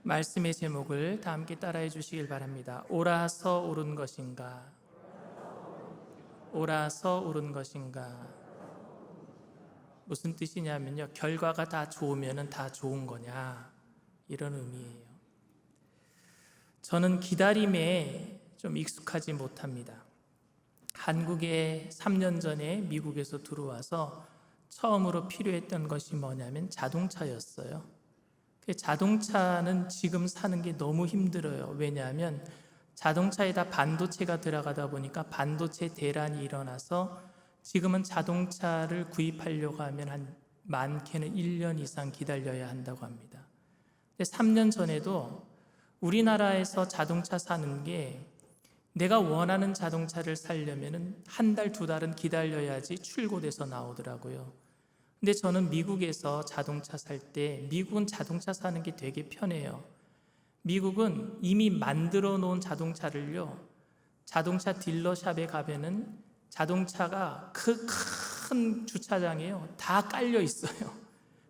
말씀의 제목을 다 함께 따라해 주시길 바랍니다. 오라서 옳은 것인가? 오라서 옳은 것인가? 무슨 뜻이냐면요, 결과가 다 좋으면 다 좋은 거냐, 이런 의미예요. 저는 기다림에 좀 익숙하지 못합니다. 한국에 3년 전에 미국에서 들어와서 처음으로 필요했던 것이 뭐냐면 자동차였어요. 자동차는 지금 사는 게 너무 힘들어요. 왜냐하면 자동차에다 반도체가 들어가다 보니까 반도체 대란이 일어나서 지금은 자동차를 구입하려고 하면 한 많게는 1년 이상 기다려야 한다고 합니다. 근데 3년 전에도 우리나라에서 자동차 사는 게 내가 원하는 자동차를 사려면 한 달, 두 달은 기다려야지 출고돼서 나오더라고요. 근데 저는 미국에서 자동차 살 때, 미국은 자동차 사는 게 되게 편해요. 미국은 이미 만들어 놓은 자동차를요, 자동차 딜러샵에 가면은 자동차가 큰 주차장에요, 다 깔려 있어요.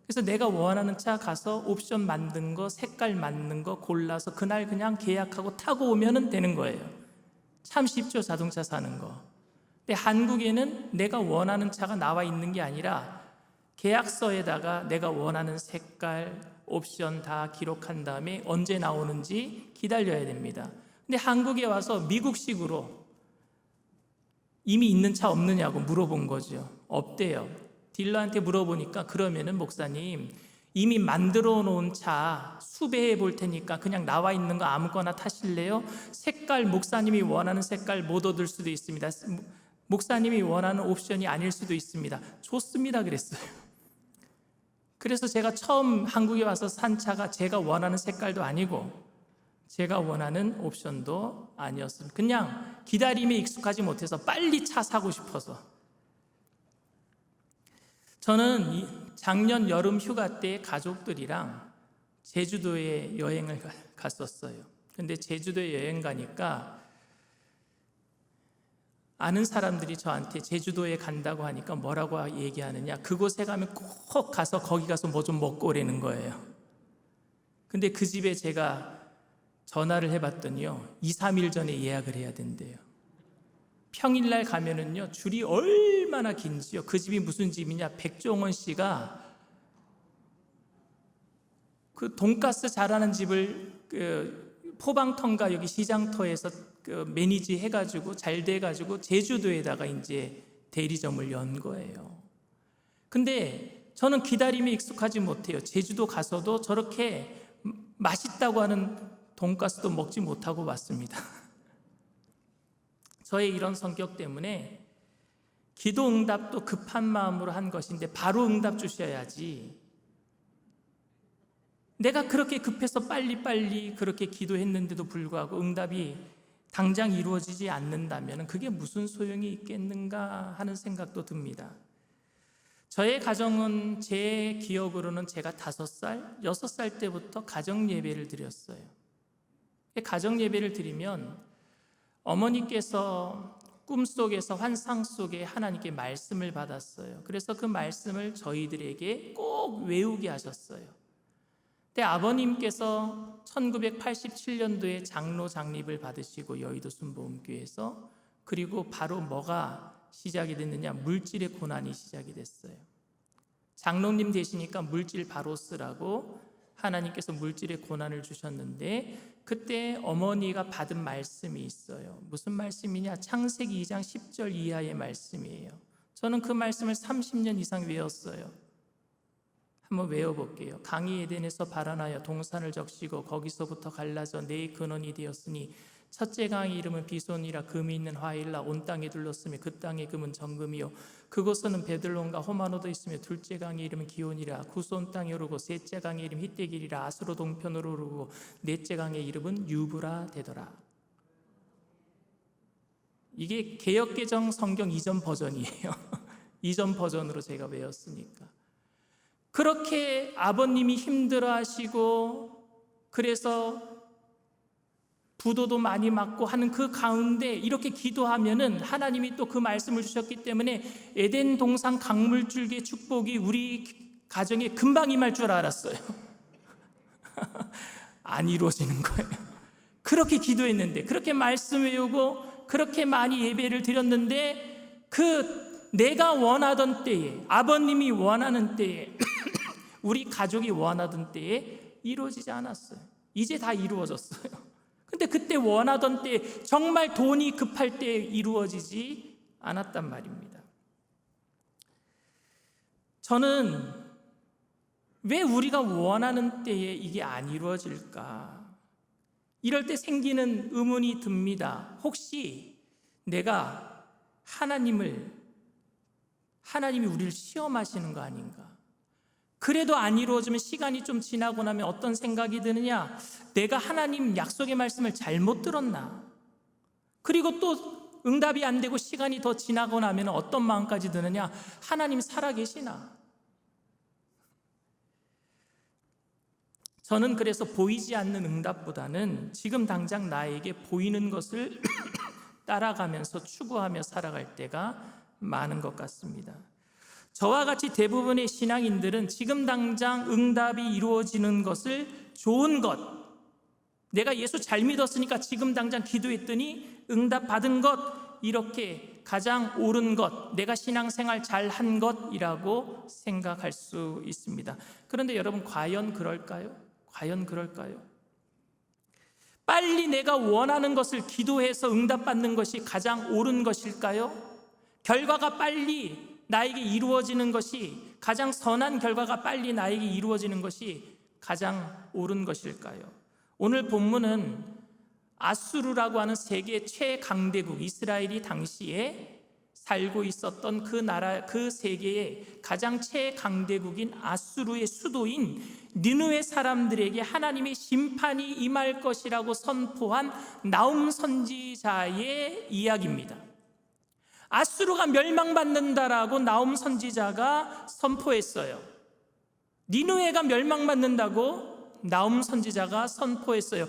그래서 내가 원하는 차 가서 옵션 만든 거, 색깔 맞는 거 골라서 그날 그냥 계약하고 타고 오면 되는 거예요. 참 쉽죠, 자동차 사는 거. 근데 한국에는 내가 원하는 차가 나와 있는 게 아니라 계약서에다가 내가 원하는 색깔, 옵션 다 기록한 다음에 언제 나오는지 기다려야 됩니다. 근데 한국에 와서 미국식으로 이미 있는 차 없느냐고 물어본 거죠. 없대요. 딜러한테 물어보니까 그러면은 목사님, 이미 만들어 놓은 차 수배해 볼 테니까 그냥 나와 있는 거 아무거나 타실래요? 색깔 목사님이 원하는 색깔 못 얻을 수도 있습니다. 목사님이 원하는 옵션이 아닐 수도 있습니다. 좋습니다 그랬어요. 그래서 제가 처음 한국에 와서 산 차가 제가 원하는 색깔도 아니고 제가 원하는 옵션도 아니었습니다. 그냥 기다림에 익숙하지 못해서 빨리 차 사고 싶어서. 저는 작년 여름 휴가 때 가족들이랑 제주도에 여행을 갔었어요. 근데 제주도에 여행 가니까 아는 사람들이 저한테 제주도에 간다고 하니까 뭐라고 얘기하느냐, 그곳에 가면 꼭 가서 거기 가서 뭐 좀 먹고 오라는 거예요. 근데 그 집에 제가 전화를 해봤더니요, 2, 3일 전에 예약을 해야 된대요. 평일날 가면은요, 줄이 얼마나 긴지요. 그 집이 무슨 집이냐, 백종원 씨가 그 돈가스 잘하는 집을 포방터인가 여기 시장터에서 매니지 해가지고 잘 돼가지고 제주도에다가 이제 대리점을 연 거예요. 근데 저는 기다림에 익숙하지 못해요. 제주도 가서도 저렇게 맛있다고 하는 돈가스도 먹지 못하고 왔습니다. 저의 이런 성격 때문에 기도 응답도 급한 마음으로 한 것인데 바로 응답 주셔야지, 내가 그렇게 급해서 빨리빨리 그렇게 기도했는데도 불구하고 응답이 당장 이루어지지 않는다면 그게 무슨 소용이 있겠는가 하는 생각도 듭니다. 저의 가정은 제 기억으로는 제가 5살, 6살 때부터 가정 예배를 드렸어요. 가정 예배를 드리면 어머니께서 꿈속에서 환상 속에 하나님께 말씀을 받았어요. 그래서 그 말씀을 저희들에게 꼭 외우게 하셨어요. 근데 아버님께서 1987년도에 장로 장립을 받으시고 여의도 순복음교회에서, 그리고 바로 뭐가 시작이 됐느냐, 물질의 고난이 시작이 됐어요. 장로님 되시니까 물질 바로 쓰라고 하나님께서 물질의 고난을 주셨는데, 그때 어머니가 받은 말씀이 있어요. 무슨 말씀이냐, 창세기 2장 10절 이하의 말씀이에요. 저는 그 말씀을 30년 이상 외웠어요. 한번 외워볼게요. 강이 에덴에서 발원하여 동산을 적시고 거기서부터 갈라져 네 근원이 되었으니 첫째 강의 이름은 비손이라 금이 있는 화일라 온 땅에 둘렀으며 그 땅의 금은 정금이요 그곳에는 베들론과 호마노도 있으며 둘째 강의 이름은 기온이라 구손 땅에 오르고 셋째 강의 이름 히떼길이라 아수로 동편으로 오르고 넷째 강의 이름은 유브라 되더라. 이게 개역개정 성경 이전 버전이에요. 이전 버전으로 제가 외웠으니까. 그렇게 아버님이 힘들어하시고 그래서 부도도 많이 맞고 하는 그 가운데 이렇게 기도하면은 하나님이 또 그 말씀을 주셨기 때문에 에덴 동산 강물줄기의 축복이 우리 가정에 금방 임할 줄 알았어요. 안 이루어지는 거예요. 그렇게 기도했는데, 그렇게 말씀 외우고 그렇게 많이 예배를 드렸는데, 내가 원하던 때에, 아버님이 원하는 때에 우리 가족이 원하던 때에 이루어지지 않았어요. 이제 다 이루어졌어요. 근데 그때 원하던 때, 정말 돈이 급할 때 이루어지지 않았단 말입니다. 저는 왜 우리가 원하는 때에 이게 안 이루어질까? 이럴 때 생기는 의문이 듭니다. 혹시 내가 하나님이 우리를 시험하시는 거 아닌가? 그래도 안 이루어지면 시간이 좀 지나고 나면 어떤 생각이 드느냐? 내가 하나님 약속의 말씀을 잘못 들었나? 그리고 또 응답이 안 되고 시간이 더 지나고 나면 어떤 마음까지 드느냐? 하나님 살아계시나? 저는 그래서 보이지 않는 응답보다는 지금 당장 나에게 보이는 것을 따라가면서 추구하며 살아갈 때가 많은 것 같습니다. 저와 같이 대부분의 신앙인들은 지금 당장 응답이 이루어지는 것을 좋은 것, 내가 예수 잘 믿었으니까 지금 당장 기도했더니 응답 받은 것, 이렇게 가장 옳은 것, 내가 신앙생활 잘한 것이라고 생각할 수 있습니다. 그런데 여러분, 과연 그럴까요? 과연 그럴까요? 빨리 내가 원하는 것을 기도해서 응답받는 것이 가장 옳은 것일까요? 결과가 빨리 나에게 이루어지는 것이, 가장 선한 결과가 빨리 나에게 이루어지는 것이 가장 옳은 것일까요? 오늘 본문은 아수르라고 하는 세계 최강대국, 이스라엘이 당시에 살고 있었던 그 나라, 그 세계의 가장 최강대국인 아수르의 수도인 니느웨 사람들에게 하나님의 심판이 임할 것이라고 선포한 나훔 선지자의 이야기입니다. 아수르가 멸망받는다라고 나훔 선지자가 선포했어요. 니느웨가 멸망받는다고 나훔 선지자가 선포했어요.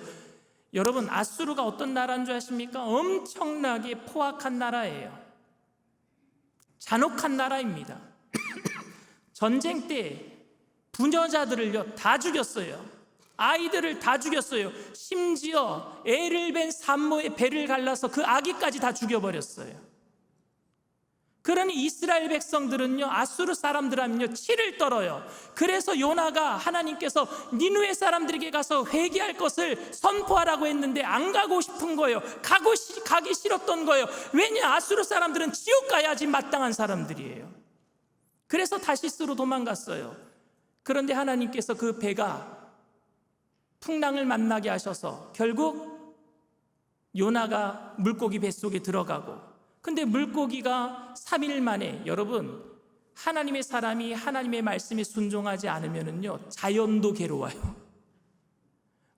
여러분, 아수르가 어떤 나라인 줄 아십니까? 엄청나게 포악한 나라예요. 잔혹한 나라입니다. 전쟁 때 부녀자들을요 다 죽였어요. 아이들을 다 죽였어요. 심지어 애를 뵌 산모의 배를 갈라서 그 아기까지 다 죽여버렸어요. 그러니 이스라엘 백성들은요, 아수르 사람들하면요 치를 떨어요. 그래서 요나가 하나님께서 니느웨 사람들에게 가서 회개할 것을 선포하라고 했는데 안 가고 싶은 거예요. 가기 싫었던 거예요. 왜냐? 아수르 사람들은 지옥 가야지 마땅한 사람들이에요. 그래서 다시스로 도망갔어요. 그런데 하나님께서 그 배가 풍랑을 만나게 하셔서 결국 요나가 물고기 뱃속에 들어가고, 근데 물고기가 3일 만에, 여러분, 하나님의 사람이 하나님의 말씀에 순종하지 않으면은요 자연도 괴로워요.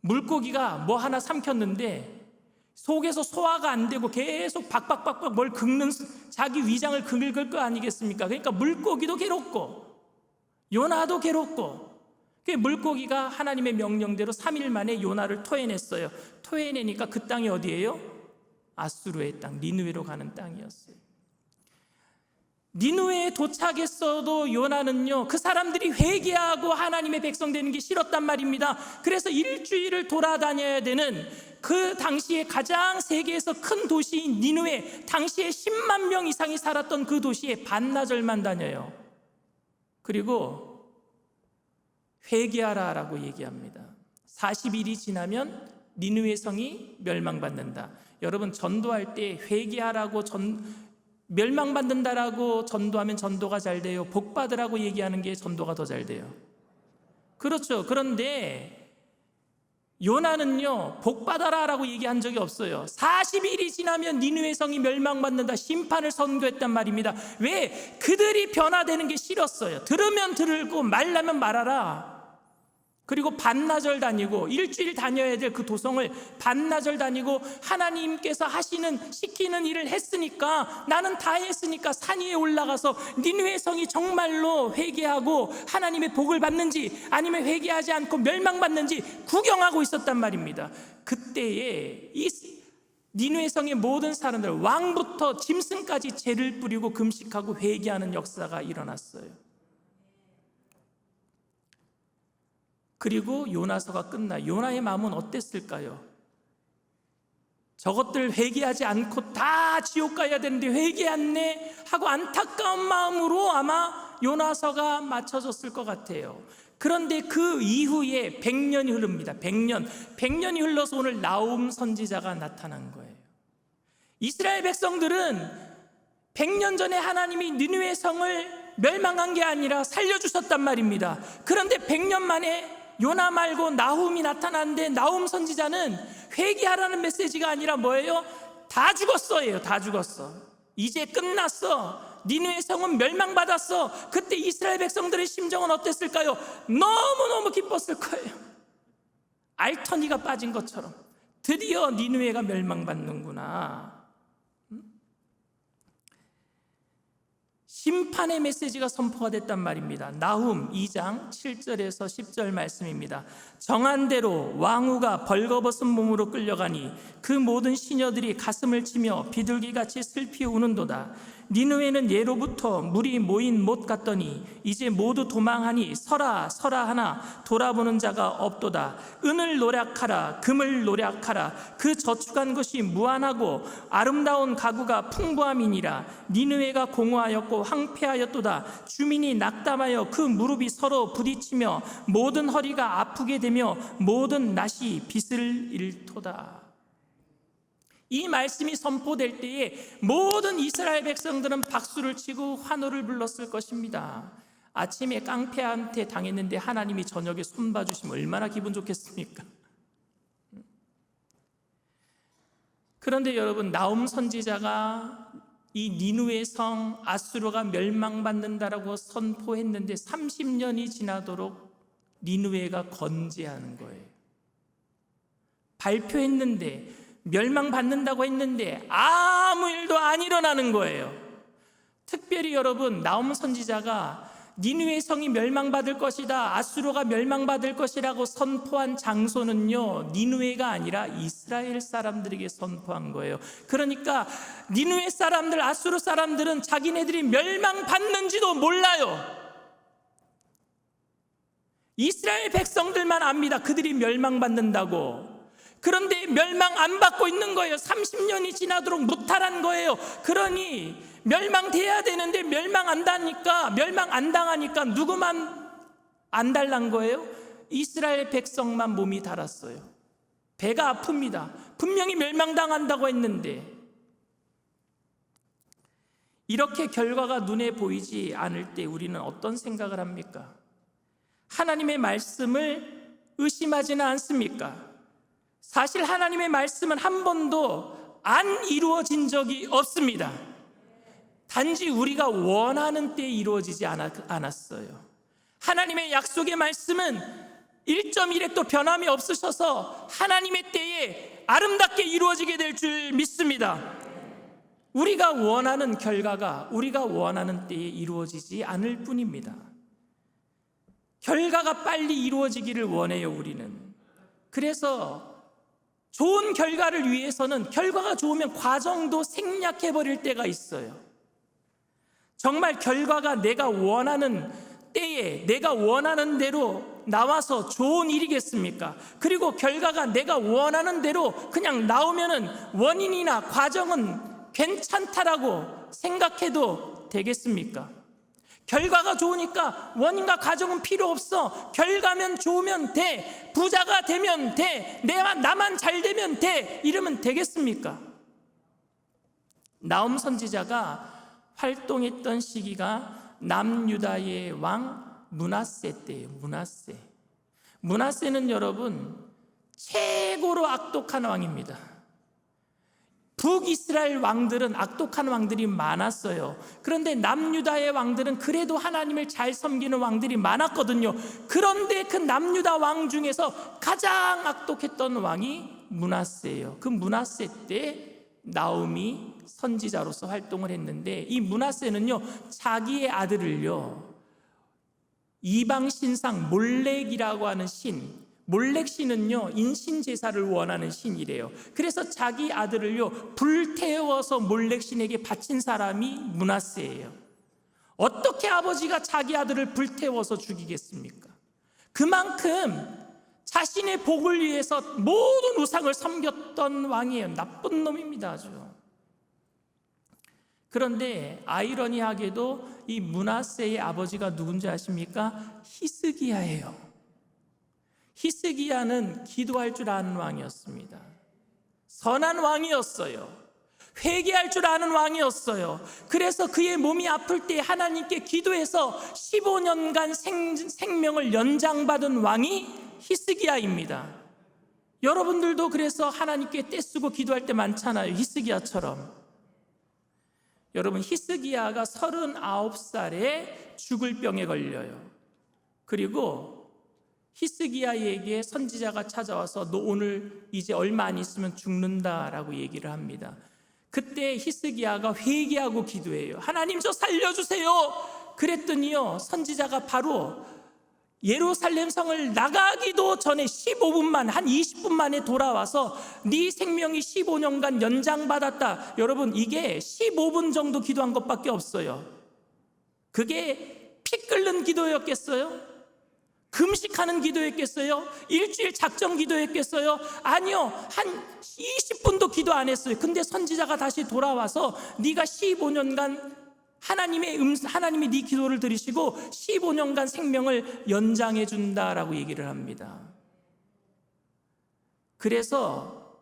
물고기가 뭐 하나 삼켰는데 속에서 소화가 안 되고 계속 박박박박 뭘 긁는, 자기 위장을 긁을 거 아니겠습니까? 그러니까 물고기도 괴롭고 요나도 괴롭고, 그 물고기가 하나님의 명령대로 3일 만에 요나를 토해냈어요. 토해내니까 그 땅이 어디예요? 아수르의 땅, 니느웨로 가는 땅이었어요. 니느웨에 도착했어도 요나는요 그 사람들이 회개하고 하나님의 백성 되는 게 싫었단 말입니다. 그래서 일주일을 돌아다녀야 되는 그 당시에 가장 세계에서 큰 도시인 니느웨, 당시에 10만 명 이상이 살았던 그 도시에 반나절만 다녀요. 그리고 회개하라라고 얘기합니다. 40일이 지나면 니느웨 성이 멸망받는다. 여러분, 전도할 때 회개하라고 멸망받는다라고 전도하면 전도가 잘 돼요? 복 받으라고 얘기하는 게 전도가 더 잘 돼요? 그렇죠. 그런데 요나는요 복 받아라라고 얘기한 적이 없어요. 40일이 지나면 니느웨 성이 멸망받는다, 심판을 선고했단 말입니다. 왜? 그들이 변화되는 게 싫었어요. 들으면 들고 말라면 말하라. 그리고 반나절 다니고, 일주일 다녀야 될 그 도성을 반나절 다니고, 하나님께서 시키는 일을 했으니까, 나는 다 했으니까 산 위에 올라가서 니느웨 성이 정말로 회개하고 하나님의 복을 받는지 아니면 회개하지 않고 멸망받는지 구경하고 있었단 말입니다. 그때에 이 니느웨 성의 모든 사람들, 왕부터 짐승까지 죄를 뿌리고 금식하고 회개하는 역사가 일어났어요. 그리고 요나서가 끝나. 요나의 마음은 어땠을까요? 저것들 회개하지 않고 다 지옥 가야 되는데 회개했네 하고 안타까운 마음으로 아마 요나서가 맞춰졌을 것 같아요. 그런데 그 이후에 100년이 흐릅니다. 100년이 흘러서 오늘 나훔 선지자가 나타난 거예요. 이스라엘 백성들은 100년 전에 하나님이 니느웨 성을 멸망한 게 아니라 살려주셨단 말입니다. 그런데 100년 만에 요나 말고 나훔이 나타났는데 나훔 선지자는 회개하라는 메시지가 아니라 뭐예요? 다 죽었어예요. 다 죽었어. 이제 끝났어. 니느웨 성은 멸망받았어. 그때 이스라엘 백성들의 심정은 어땠을까요? 너무너무 기뻤을 거예요. 알터니가 빠진 것처럼 드디어 니느웨가 멸망받는구나. 심판의 메시지가 선포가 됐단 말입니다. 나훔 2장 7절에서 10절 말씀입니다. 정한 대로 왕후가 벌거벗은 몸으로 끌려가니 그 모든 시녀들이 가슴을 치며 비둘기같이 슬피 우는도다. 니느웨는 예로부터 물이 모인 못 같더니 이제 모두 도망하니 서라 서라 하나 돌아보는 자가 없도다. 은을 노략하라 금을 노략하라. 그 저축한 것이 무한하고 아름다운 가구가 풍부함이니라. 니느웨가 공허하였고 황폐하였도다. 주민이 낙담하여 그 무릎이 서로 부딪히며 모든 허리가 아프게 되며 모든 낫이 빗을 잃도다. 이 말씀이 선포될 때에 모든 이스라엘 백성들은 박수를 치고 환호를 불렀을 것입니다. 아침에 깡패한테 당했는데 하나님이 저녁에 손봐주시면 얼마나 기분 좋겠습니까? 그런데 여러분, 나훔 선지자가 이 니느웨 성 아수르가 멸망받는다라고 선포했는데 30년이 지나도록 니느웨가 건재하는 거예요. 발표했는데 멸망받는다고 했는데 아무 일도 안 일어나는 거예요. 특별히 여러분, 나훔 선지자가 니느웨 성이 멸망받을 것이다, 아수르가 멸망받을 것이라고 선포한 장소는요, 니느웨가 아니라 이스라엘 사람들에게 선포한 거예요. 그러니까 니느웨 사람들, 아수르 사람들은 자기네들이 멸망받는지도 몰라요. 이스라엘 백성들만 압니다. 그들이 멸망받는다고. 그런데 멸망 안 받고 있는 거예요. 30년이 지나도록 무탈한 거예요. 그러니 멸망돼야 되는데 멸망 안 당하니까 누구만 안 달란 거예요? 이스라엘 백성만 몸이 달았어요. 배가 아픕니다. 분명히 멸망당한다고 했는데. 이렇게 결과가 눈에 보이지 않을 때 우리는 어떤 생각을 합니까? 하나님의 말씀을 의심하지는 않습니까? 사실 하나님의 말씀은 한 번도 안 이루어진 적이 없습니다. 단지 우리가 원하는 때에 이루어지지 않았어요. 하나님의 약속의 말씀은 1.1획도 변함이 없으셔서 하나님의 때에 아름답게 이루어지게 될 줄 믿습니다. 우리가 원하는 결과가 우리가 원하는 때에 이루어지지 않을 뿐입니다. 결과가 빨리 이루어지기를 원해요, 우리는. 그래서 좋은 결과를 위해서는 결과가 좋으면 과정도 생략해버릴 때가 있어요. 정말 결과가 내가 원하는 때에 내가 원하는 대로 나와서 좋은 일이겠습니까? 그리고 결과가 내가 원하는 대로 그냥 나오면은 원인이나 과정은 괜찮다라고 생각해도 되겠습니까? 결과가 좋으니까 원인과 과정은 필요 없어. 결과면 좋으면 돼. 부자가 되면 돼. 나만 잘 되면 돼. 이러면 되겠습니까? 나훔 선지자가 활동했던 시기가 남유다의 왕 므낫세 때예요. 므낫세는 여러분 최고로 악독한 왕입니다. 북이스라엘 왕들은 악독한 왕들이 많았어요. 그런데 남유다의 왕들은 그래도 하나님을 잘 섬기는 왕들이 많았거든요. 그런데 그 남유다 왕 중에서 가장 악독했던 왕이 므낫세예요. 그 므낫세 때 나훔이 선지자로서 활동을 했는데, 이 므낫세는요 자기의 아들을요 이방 신상 몰렉이라고 하는 몰렉 신은요 인신 제사를 원하는 신이래요. 그래서 자기 아들을요 불태워서 몰렉 신에게 바친 사람이 므낫세예요. 어떻게 아버지가 자기 아들을 불태워서 죽이겠습니까? 그만큼 자신의 복을 위해서 모든 우상을 섬겼던 왕이에요. 나쁜 놈입니다, 아주. 그런데 아이러니하게도 이 므낫세의 아버지가 누군지 아십니까? 히스기야예요. 히스기야는 기도할 줄 아는 왕이었습니다. 선한 왕이었어요. 회개할 줄 아는 왕이었어요. 그래서 그의 몸이 아플 때 하나님께 기도해서 15년간 생명을 연장받은 왕이 히스기야입니다. 여러분들도 그래서 하나님께 떼쓰고 기도할 때 많잖아요. 히스기야처럼. 여러분, 히스기야가 39살에 죽을 병에 걸려요. 그리고 히스기야에게 선지자가 찾아와서 너 오늘 이제 얼마 안 있으면 죽는다라고 얘기를 합니다. 그때 히스기야가 회개하고 기도해요. 하나님, 저 살려주세요. 그랬더니요, 선지자가 바로 예루살렘 성을 나가기도 전에 15분만, 한 20분 만에 돌아와서 네 생명이 15년간 연장받았다. 여러분, 이게 15분 정도 기도한 것밖에 없어요. 그게 피 끓는 기도였겠어요? 금식하는 기도였겠어요? 일주일 작정 기도였겠어요? 아니요, 한 20분도 기도 안 했어요. 근데 선지자가 다시 돌아와서 네가 15년간 하나님이 네 기도를 들으시고 15년간 생명을 연장해 준다라고 얘기를 합니다. 그래서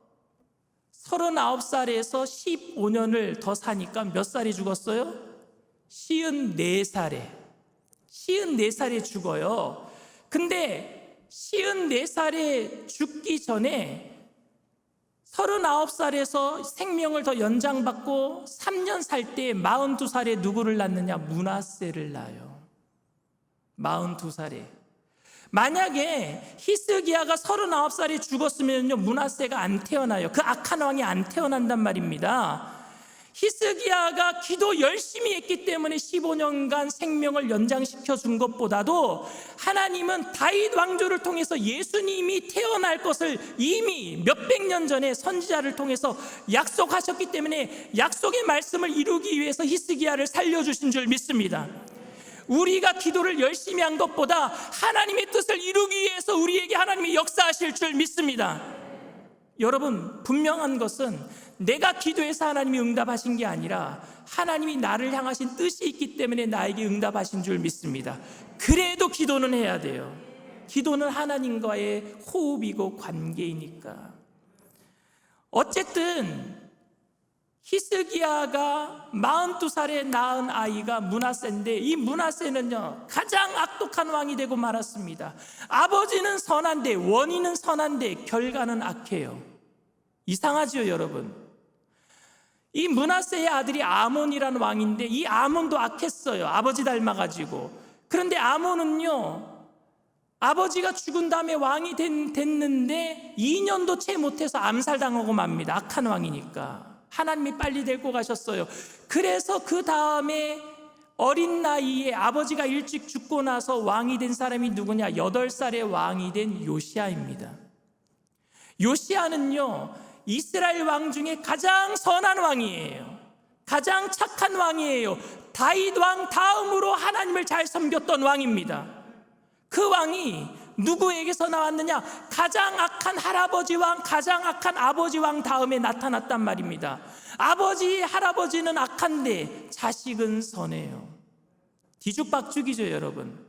39살에서 15년을 더 사니까 몇 살이 죽었어요? 54살에 죽어요. 근데 54살에 죽기 전에 39살에서 생명을 더 연장받고 3년 살 때 42살에 누구를 낳느냐? 므낫세를 낳아요. 42살에. 만약에 히스기야가 39살에 죽었으면요, 므낫세가 안 태어나요. 그 악한 왕이 안 태어난단 말입니다. 히스기야가 기도 열심히 했기 때문에 15년간 생명을 연장시켜 준 것보다도 하나님은 다윗 왕조를 통해서 예수님이 태어날 것을 이미 몇백 년 전에 선지자를 통해서 약속하셨기 때문에 약속의 말씀을 이루기 위해서 히스기야를 살려주신 줄 믿습니다. 우리가 기도를 열심히 한 것보다 하나님의 뜻을 이루기 위해서 우리에게 하나님이 역사하실 줄 믿습니다. 여러분, 분명한 것은 내가 기도해서 하나님이 응답하신 게 아니라 하나님이 나를 향하신 뜻이 있기 때문에 나에게 응답하신 줄 믿습니다. 그래도 기도는 해야 돼요. 기도는 하나님과의 호흡이고 관계이니까. 어쨌든 히스기야가 42살에 낳은 아이가 므낫세인데, 이 므낫세는요 가장 악독한 왕이 되고 말았습니다. 아버지는 선한데, 원인은 선한데 결과는 악해요. 이상하죠, 여러분? 이 므낫세의 아들이 아몬이라는 왕인데, 이 아몬도 악했어요. 아버지 닮아가지고. 그런데 아몬은요, 아버지가 죽은 다음에 왕이 됐는데 2년도 채 못해서 암살당하고 맙니다. 악한 왕이니까. 하나님이 빨리 데리고 가셨어요. 그래서 그 다음에 어린 나이에 아버지가 일찍 죽고 나서 왕이 된 사람이 누구냐? 8살에 왕이 된 요시야입니다. 요시야는요, 이스라엘 왕 중에 가장 선한 왕이에요. 가장 착한 왕이에요. 다윗 왕 다음으로 하나님을 잘 섬겼던 왕입니다. 그 왕이 누구에게서 나왔느냐? 가장 악한 할아버지 왕, 가장 악한 아버지 왕 다음에 나타났단 말입니다. 아버지, 할아버지는 악한데 자식은 선해요. 뒤죽박죽이죠, 여러분.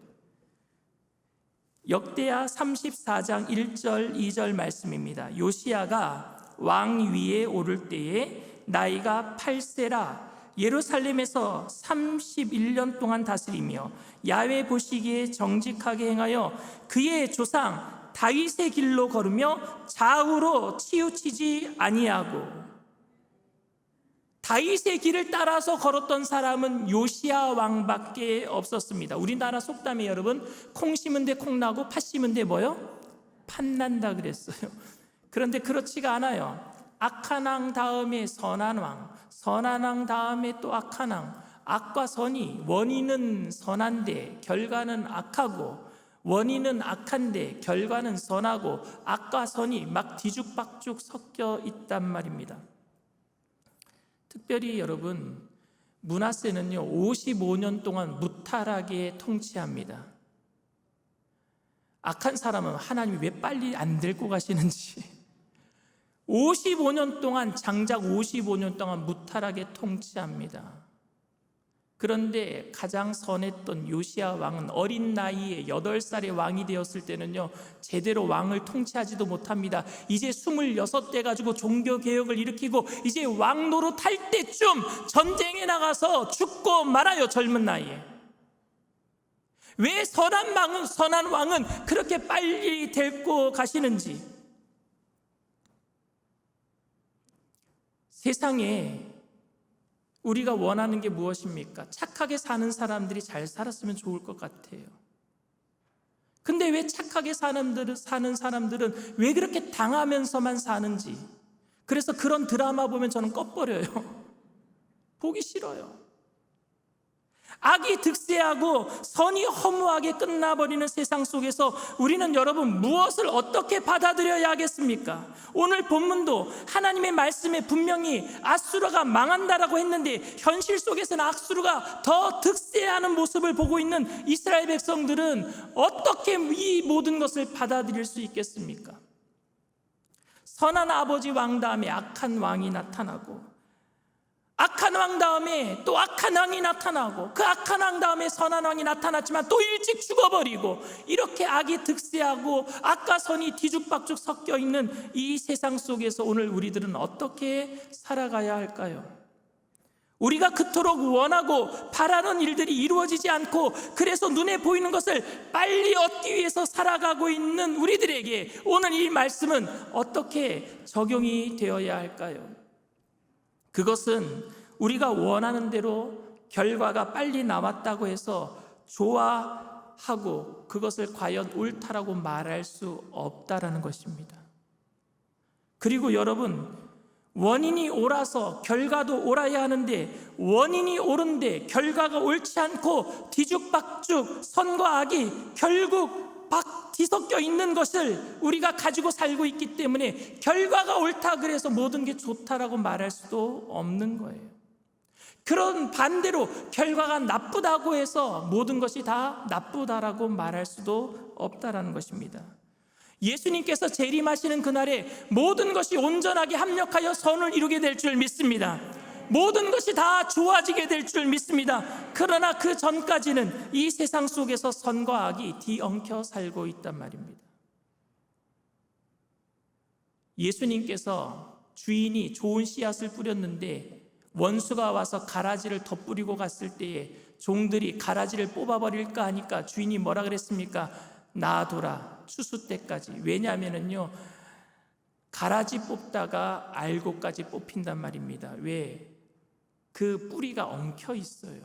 역대하 34장 1절 2절 말씀입니다. 요시야가 왕 위에 오를 때에 나이가 8세라 예루살렘에서 31년 동안 다스리며 야훼 보시기에 정직하게 행하여 그의 조상 다윗의 길로 걸으며 좌우로 치우치지 아니하고. 다윗의 길을 따라서 걸었던 사람은 요시야 왕밖에 없었습니다. 우리나라 속담에 여러분, 콩 심은 데 콩 나고 팥 심은 데 뭐요? 팥 난다 그랬어요. 그런데 그렇지가 않아요. 악한 왕 다음에 선한 왕, 선한 왕 다음에 또 악한 왕. 악과 선이, 원인은 선한데 결과는 악하고, 원인은 악한데 결과는 선하고, 악과 선이 막 뒤죽박죽 섞여 있단 말입니다. 특별히 여러분, 므낫세는요 55년 동안 무탈하게 통치합니다. 악한 사람은 하나님이 왜 빨리 안 데리고 가시는지 55년 동안, 장작 55년 동안 무탈하게 통치합니다. 그런데 가장 선했던 요시야 왕은 어린 나이에 8살의 왕이 되었을 때는요, 제대로 왕을 통치하지도 못합니다. 이제 26대 가지고 종교개혁을 일으키고 이제 왕 노릇할 때쯤 전쟁에 나가서 죽고 말아요. 젊은 나이에. 왜 선한 왕은 그렇게 빨리 데리고 가시는지. 세상에 우리가 원하는 게 무엇입니까? 착하게 사는 사람들이 잘 살았으면 좋을 것 같아요. 근데 왜 착하게 사는 사람들은 왜 그렇게 당하면서만 사는지. 그래서 그런 드라마 보면 저는 꺼버려요. 보기 싫어요. 악이 득세하고 선이 허무하게 끝나버리는 세상 속에서 우리는 여러분 무엇을 어떻게 받아들여야 하겠습니까? 오늘 본문도 하나님의 말씀에 분명히 아수르가 망한다라고 했는데 현실 속에서는 아수르가 더 득세하는 모습을 보고 있는 이스라엘 백성들은 어떻게 이 모든 것을 받아들일 수 있겠습니까? 선한 아버지 왕 다음에 악한 왕이 나타나고, 악한 왕 다음에 또 악한 왕이 나타나고, 그 악한 왕 다음에 선한 왕이 나타났지만 또 일찍 죽어버리고, 이렇게 악이 득세하고 악과 선이 뒤죽박죽 섞여 있는 이 세상 속에서 오늘 우리들은 어떻게 살아가야 할까요? 우리가 그토록 원하고 바라는 일들이 이루어지지 않고, 그래서 눈에 보이는 것을 빨리 얻기 위해서 살아가고 있는 우리들에게 오늘 이 말씀은 어떻게 적용이 되어야 할까요? 그것은 우리가 원하는 대로 결과가 빨리 나왔다고 해서 좋아하고 그것을 과연 옳다라고 말할 수 없다라는 것입니다. 그리고 여러분, 원인이 옳아서 결과도 옳아야 하는데 원인이 옳은데 결과가 옳지 않고 뒤죽박죽 선과 악이 결국 뒤섞여 있는 것을 우리가 가지고 살고 있기 때문에 결과가 옳다 그래서 모든 게 좋다라고 말할 수도 없는 거예요. 그런 반대로 결과가 나쁘다고 해서 모든 것이 다 나쁘다라고 말할 수도 없다라는 것입니다. 예수님께서 재림하시는 그날에 모든 것이 온전하게 합력하여 선을 이루게 될 줄 믿습니다. 모든 것이 다 좋아지게 될 줄 믿습니다. 그러나 그 전까지는 이 세상 속에서 선과 악이 뒤엉켜 살고 있단 말입니다. 예수님께서 주인이 좋은 씨앗을 뿌렸는데 원수가 와서 가라지를 덧뿌리고 갔을 때에 종들이 가라지를 뽑아버릴까 하니까 주인이 뭐라 그랬습니까? 놔둬라, 추수 때까지. 왜냐하면요, 가라지 뽑다가 알곡까지 뽑힌단 말입니다. 왜? 그 뿌리가 엉켜 있어요.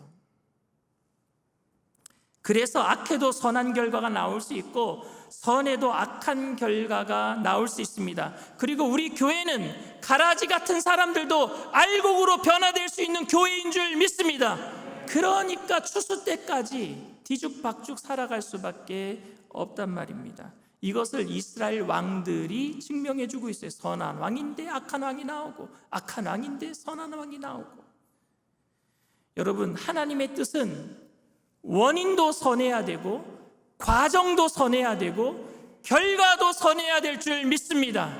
그래서 악해도 선한 결과가 나올 수 있고 선해도 악한 결과가 나올 수 있습니다. 그리고 우리 교회는 가라지 같은 사람들도 알곡으로 변화될 수 있는 교회인 줄 믿습니다. 그러니까 추수 때까지 뒤죽박죽 살아갈 수밖에 없단 말입니다. 이것을 이스라엘 왕들이 증명해 주고 있어요. 선한 왕인데 악한 왕이 나오고, 악한 왕인데 선한 왕이 나오고. 여러분, 하나님의 뜻은 원인도 선해야 되고 과정도 선해야 되고 결과도 선해야 될 줄 믿습니다.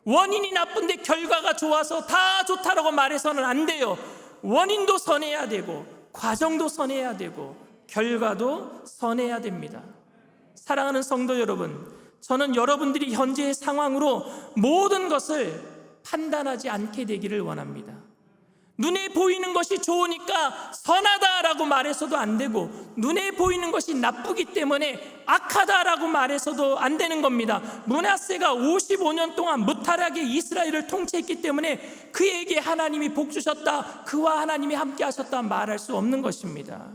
원인이 나쁜데 결과가 좋아서 다 좋다라고 말해서는 안 돼요. 원인도 선해야 되고 과정도 선해야 되고 결과도 선해야 됩니다. 사랑하는 성도 여러분, 저는 여러분들이 현재의 상황으로 모든 것을 판단하지 않게 되기를 원합니다. 눈에 보이는 것이 좋으니까 선하다라고 말해서도 안 되고, 눈에 보이는 것이 나쁘기 때문에 악하다라고 말해서도 안 되는 겁니다. 므낫세가 55년 동안 무탈하게 이스라엘을 통치했기 때문에 그에게 하나님이 복 주셨다, 그와 하나님이 함께 하셨다 말할 수 없는 것입니다.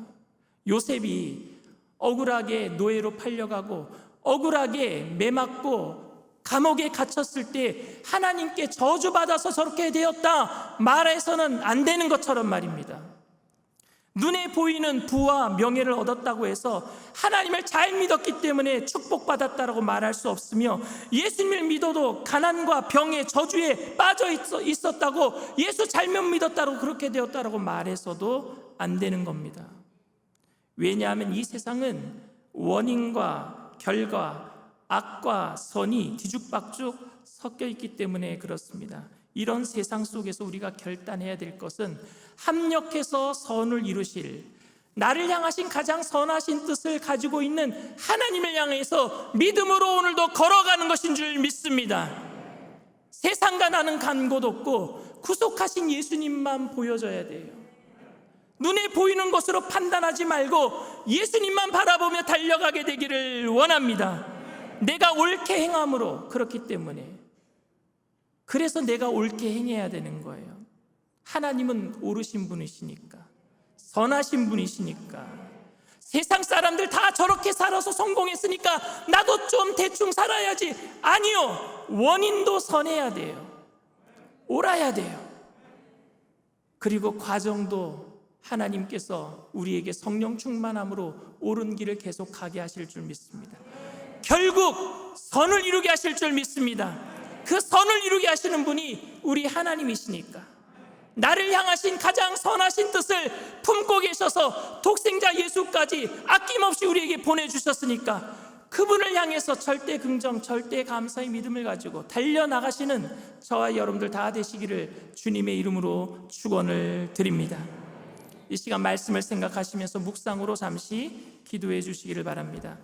요셉이 억울하게 노예로 팔려가고 억울하게 매맞고 감옥에 갇혔을 때 하나님께 저주받아서 저렇게 되었다 말해서는 안 되는 것처럼 말입니다. 눈에 보이는 부와 명예를 얻었다고 해서 하나님을 잘 믿었기 때문에 축복받았다라고 말할 수 없으며, 예수님을 믿어도 가난과 병의 저주에 빠져 있었다고 예수 잘못 믿었다고 그렇게 되었다라고 말해서도 안 되는 겁니다. 왜냐하면 이 세상은 원인과 결과, 악과 선이 뒤죽박죽 섞여 있기 때문에 그렇습니다. 이런 세상 속에서 우리가 결단해야 될 것은 합력해서 선을 이루실, 나를 향하신 가장 선하신 뜻을 가지고 있는 하나님을 향해서 믿음으로 오늘도 걸어가는 것인 줄 믿습니다. 세상과 나는 간 곳 없고 구속하신 예수님만 보여져야 돼요. 눈에 보이는 것으로 판단하지 말고 예수님만 바라보며 달려가게 되기를 원합니다. 내가 옳게 행함으로. 그렇기 때문에, 그래서 내가 옳게 행해야 되는 거예요. 하나님은 옳으신 분이시니까, 선하신 분이시니까. 세상 사람들 다 저렇게 살아서 성공했으니까 나도 좀 대충 살아야지. 아니요, 원인도 선해야 돼요. 옳아야 돼요. 그리고 과정도 하나님께서 우리에게 성령 충만함으로 옳은 길을 계속 가게 하실 줄 믿습니다. 결국 선을 이루게 하실 줄 믿습니다. 그 선을 이루게 하시는 분이 우리 하나님이시니까, 나를 향하신 가장 선하신 뜻을 품고 계셔서 독생자 예수까지 아낌없이 우리에게 보내주셨으니까, 그분을 향해서 절대 긍정, 절대 감사의 믿음을 가지고 달려나가시는 저와 여러분들 다 되시기를 주님의 이름으로 축원을 드립니다. 이 시간 말씀을 생각하시면서 묵상으로 잠시 기도해 주시기를 바랍니다.